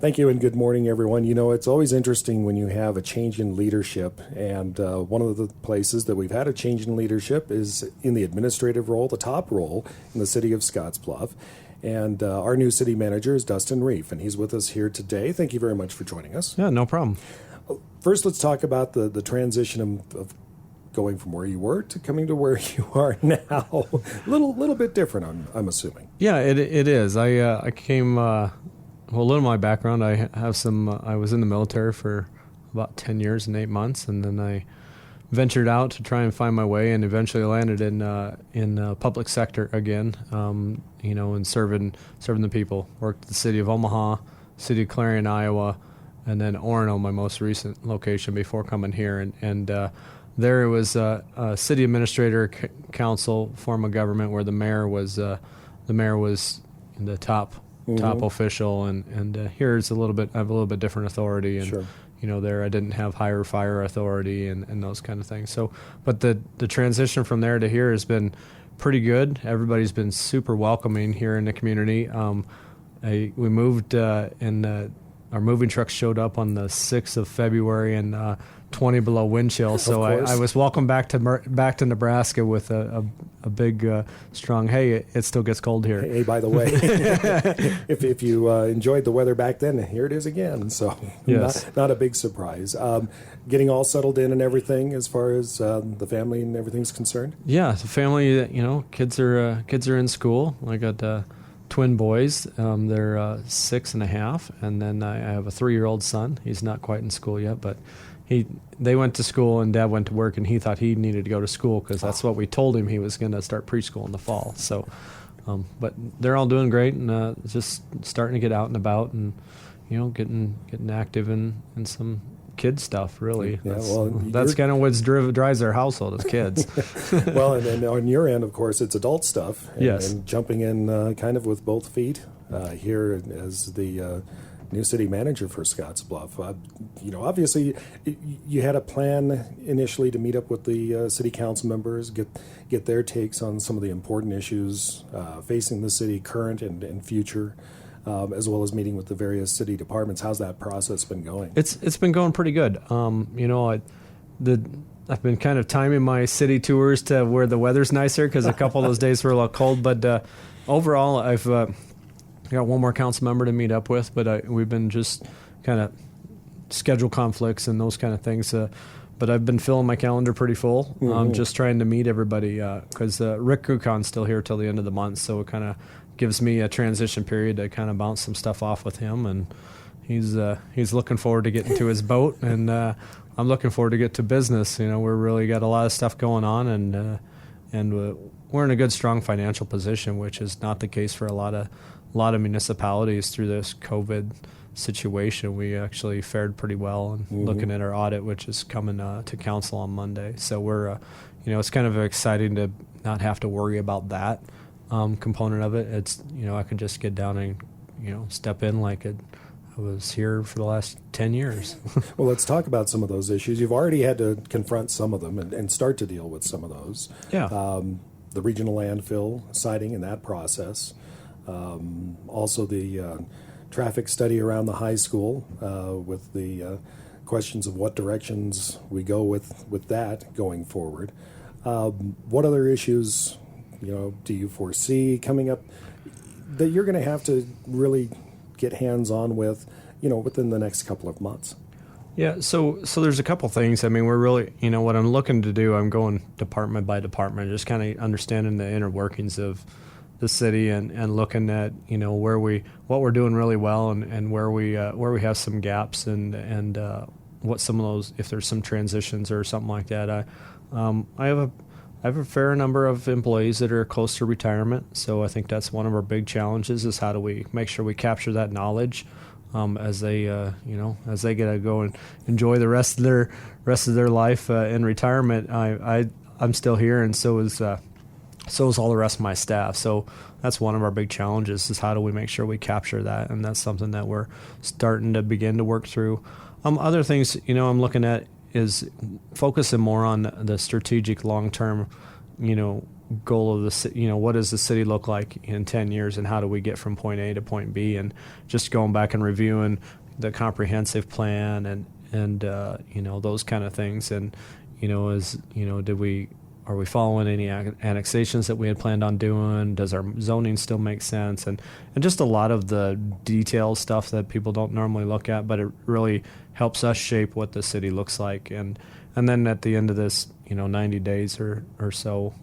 Thank you, and good morning, everyone. You know, it's always interesting when you have a change in leadership, and one of the places that we've had a change in leadership is in the administrative role, the top role in the city of Scottsbluff. And our new city manager is Dustin Rief, and he's with us here today. Thank you very much for joining us. Yeah, no problem. First, let's talk about the transition of going from where you were to coming to where you are now. a little bit different, I'm assuming. Yeah, it is. I came. A little of my background. I have some. I was in the military for about 10 years and 8 months, and then I ventured out to try and find my way, and eventually landed in public sector again. And serving the people. Worked at the city of Omaha, city of Clarion, Iowa, and then Orono, my most recent location before coming here. And there it was a city administrator council form of government where the mayor was the top official, and here it's I have a little bit different authority, and sure. There I didn't have higher fire authority and those kind of things. So, but the transition from there to here has been pretty good. Everybody's been super welcoming here in the community. We moved and our moving trucks showed up on the 6th of February, and 20 below wind chill. So I was welcomed back to Nebraska with a big, strong, hey, it still gets cold here. Hey, by the way, if you enjoyed the weather back then, here it is again. So yes. not a big surprise. Getting all settled in and everything as far as the family and everything's concerned? Yeah, the family, kids are in school. I got twin boys. They're 6.5, and then I have a 3-year-old son. He's not quite in school yet, but they went to school and Dad went to work, and he thought he needed to go to school because that's what we told him. He was going to start preschool in the fall. So, but they're all doing great, and just starting to get out and about, and getting active in some kid stuff. Really, yeah, that's kind of what drives our household as kids. Well, and on your end, of course, it's adult stuff. Yes, and jumping in kind of with both feet here as the new city manager for Scottsbluff. Obviously, you had a plan initially to meet up with the city council members, get their takes on some of the important issues facing the city, current and future, as well as meeting with the various city departments. How's that process been going? It's been going pretty good. I've been kind of timing my city tours to where the weather's nicer because a couple of those days were a little cold. But overall, I've got one more council member to meet up with, but we've been just kind of schedule conflicts and those kind of things. But I've been filling my calendar pretty full, just trying to meet everybody because Rick Kukon's still here till the end of the month, so it kind of gives me a transition period to kind of bounce some stuff off with him, and he's looking forward to getting to his boat, and I'm looking forward to get to business. We're really got a lot of stuff going on, and we're in a good, strong financial position, which is not the case for a lot of municipalities through this COVID situation. We actually fared pretty well, and looking at our audit, which is coming to council on Monday. So we're, it's kind of exciting to not have to worry about that component of it. It's, I can just get down and, step in like I was here for the last 10 years. Well, let's talk about some of those issues. You've already had to confront some of them and start to deal with some of those. Yeah. The regional landfill siting and that process. Also the traffic study around the high school with the questions of what directions we go with that going forward. What other issues, do you foresee coming up that you're going to have to really get hands-on with, within the next couple of months? Yeah, so there's a couple things. I mean, we're really, what I'm looking to do, I'm going department by department, just kind of understanding the inner workings of the city and looking at what we're doing really well and where we have some gaps and what some of those, if there's some transitions or something like that. I have a fair number of employees that are close to retirement, so I think that's one of our big challenges is how do we make sure we capture that knowledge as they get to go and enjoy the rest of their life in retirement. I'm still here, and so is all the rest of my staff. So that's one of our big challenges is how do we make sure we capture that, and that's something that we're starting to begin to work through. Other things, I'm looking at is focusing more on the strategic long-term, goal of the city, what does the city look like in 10 years, and how do we get from point A to point B, and just going back and reviewing the comprehensive plan and those kind of things. And are we following any annexations that we had planned on doing? Does our zoning still make sense? And just a lot of the detailed stuff that people don't normally look at, but it really helps us shape what the city looks like. And then at the end of this, 90 days or so,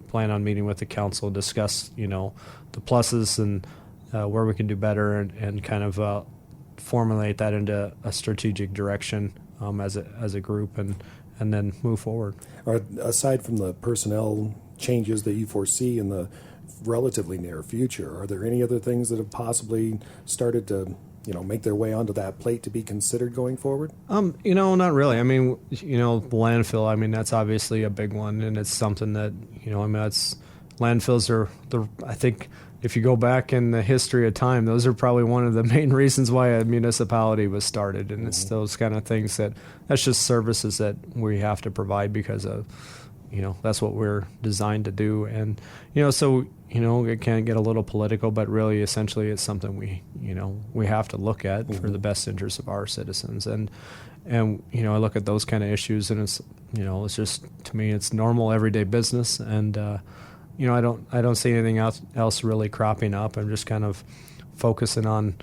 plan on meeting with the council, discuss, the pluses and where we can do better, and kind of formulate that into a strategic direction as a group, and then move forward. Aside from the personnel changes that you foresee in the relatively near future, are there any other things that have possibly started to make their way onto that plate to be considered going forward? Not really. I mean, landfill, I mean, that's obviously a big one, and it's something that, that's landfills are I think if you go back in the history of time, those are probably one of the main reasons why a municipality was started. And it's those kind of things that's just services that we have to provide because of, that's what we're designed to do. And, so, it can get a little political, but really essentially it's something we have to look at for the best interests of our citizens. And I look at those kind of issues, and it's, it's just, to me, it's normal everyday business. And, I don't see anything else really cropping up. I'm just kind of focusing on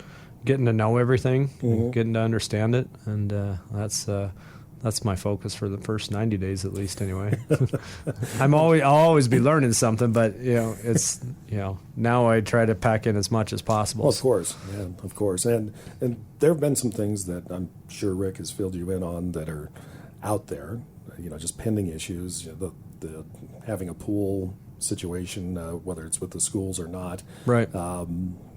getting to know everything, getting to understand it, and that's my focus for the first 90 days at least. Anyway, I'll always be learning something, but it's now I try to pack in as much as possible. Well, of course, and there have been some things that I'm sure Rick has filled you in on that are out there, just pending issues. The having a pool situation, whether it's with the schools or not, right?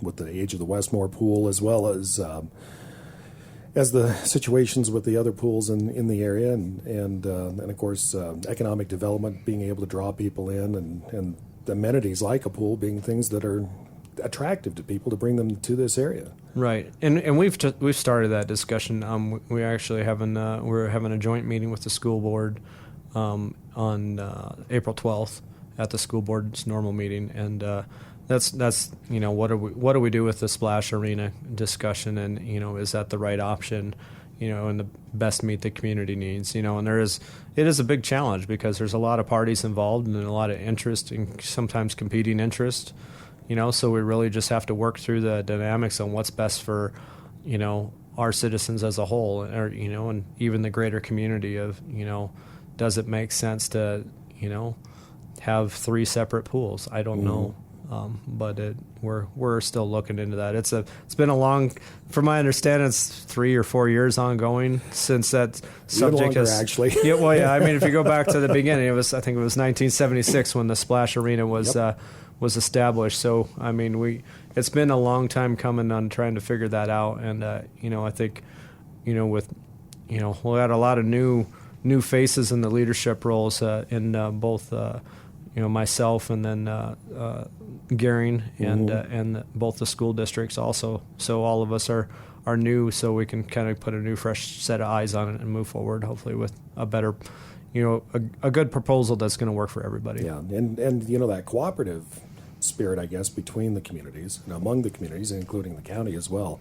With the age of the Westmore pool, as well as the situations with the other pools in the area, and of course economic development, being able to draw people in, and amenities like a pool being things that are attractive to people to bring them to this area. Right, and we've started that discussion. We actually we're having a joint meeting with the school board on April 12th. At the school board's normal meeting, and that's what do we do with the splash arena discussion, and is that the right option, and the best meet the community needs, and it is a big challenge because there's a lot of parties involved and a lot of interest and sometimes competing interest, so we really just have to work through the dynamics on what's best for our citizens as a whole, or and even the greater community of does it make sense to have 3 separate pools? I don't know, but we're still looking into that. It's been a long, from my understanding, it's 3 or 4 years ongoing since that subject longer, actually. Yeah, well, yeah. I mean, if you go back to the beginning, I think it was 1976 when the Splash Arena was established. So I mean, it's been a long time coming on trying to figure that out, and I think with we had a lot of new faces in the leadership roles in both. Myself and then Garing and both the school districts also. So all of us are new, so we can kind of put a new, fresh set of eyes on it and move forward, hopefully with a better, a good proposal that's going to work for everybody. Yeah, and that cooperative spirit, I guess, between the communities and among the communities, including the county as well.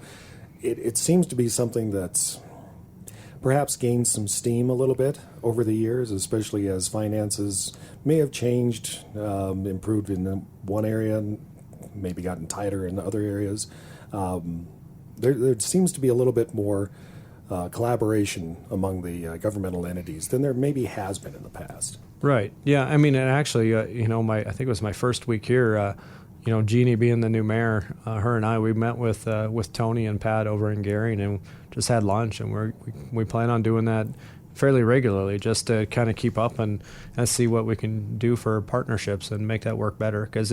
It seems to be something that's perhaps gained some steam a little bit over the years, especially as finances may have changed, improved in one area, and maybe gotten tighter in other areas. There seems to be a little bit more collaboration among the governmental entities than there maybe has been in the past. Right. Yeah. I mean, and actually, I think it was my first week here. Jeannie being the new mayor, her and I, we met with Tony and Pat over in Garing and just had lunch, and we plan on doing that fairly regularly, just to kind of keep up and see what we can do for partnerships and make that work better. Because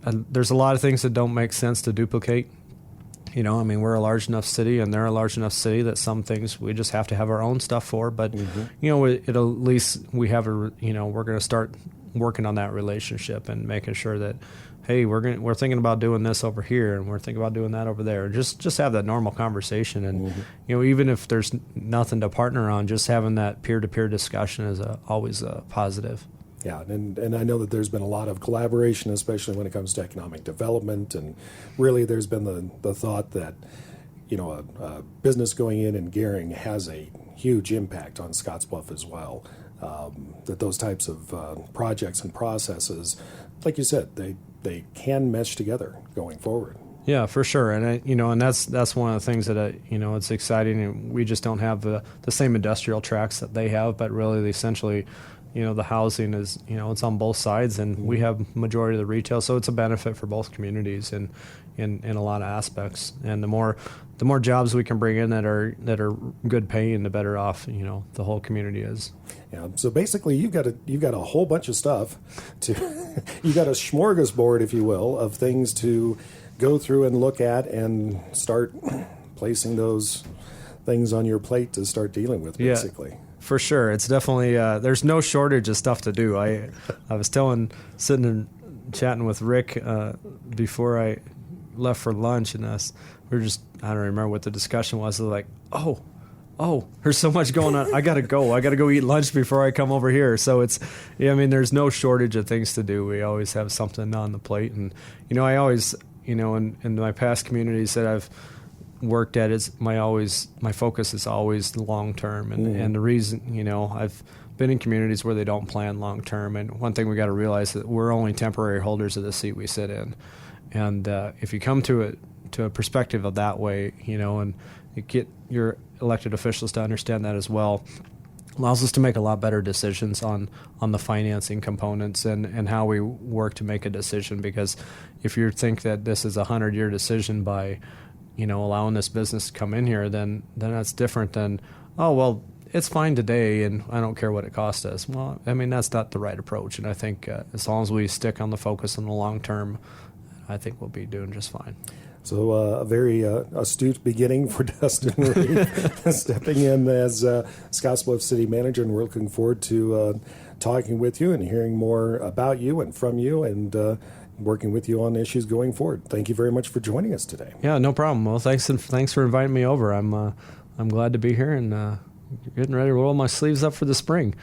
there's a lot of things that don't make sense to duplicate. I mean, we're a large enough city, and they're a large enough city that some things we just have to have our own stuff for. But at least we have we're going to start working on that relationship and making sure that, hey, we're thinking about doing this over here, and we're thinking about doing that over there. Just have that normal conversation, and even if there's nothing to partner on, just having that peer-to-peer discussion is always a positive. Yeah, and I know that there's been a lot of collaboration, especially when it comes to economic development, and really there's been the thought that, you know, a business going in Gering has a huge impact on Scottsbluff as well. That those types of projects and processes, like you said, they can mesh together going forward. Yeah, for sure, and and that's one of the things that it's exciting. And we just don't have the same industrial tracks that they have, but really, essentially, the housing is it's on both sides, and we have majority of the retail, so it's a benefit for both communities in a lot of aspects. And the more jobs we can bring in that are good paying, the better off the whole community is. Yeah. So basically, you've got a whole bunch of stuff to you got a smorgasbord, if you will, of things to go through and look at and start placing those things on your plate to start dealing with, basically. Yeah, for sure. It's definitely, there's no shortage of stuff to do. I was sitting and chatting with Rick before I left for lunch, and we were just, I don't remember what the discussion was. They're like, oh, there's so much going on. I got to go eat lunch before I come over here. So there's no shortage of things to do. We always have something on the plate. And, I always, in my past communities that I've worked at, my focus is always long term. And the reason, I've been in communities where they don't plan long term. And one thing we got to realize that we're only temporary holders of the seat we sit in. And if you come to a perspective of that way, and you get your elected officials to understand that as well, allows us to make a lot better decisions on the financing components and how we work to make a decision. Because if you think that this is a 100-year decision by, allowing this business to come in here, then that's different than, oh, well, it's fine today and I don't care what it costs us. Well, that's not the right approach. And I think as long as we stick on the focus on the long term, I think we'll be doing just fine. So a very astute beginning for Dustin Rief, stepping in as Scottsbluff City Manager, and we're looking forward to talking with you and hearing more about you and from you, and working with you on issues going forward. Thank you very much for joining us today. Yeah, no problem. Well, thanks for inviting me over. I'm glad to be here and getting ready to roll my sleeves up for the spring.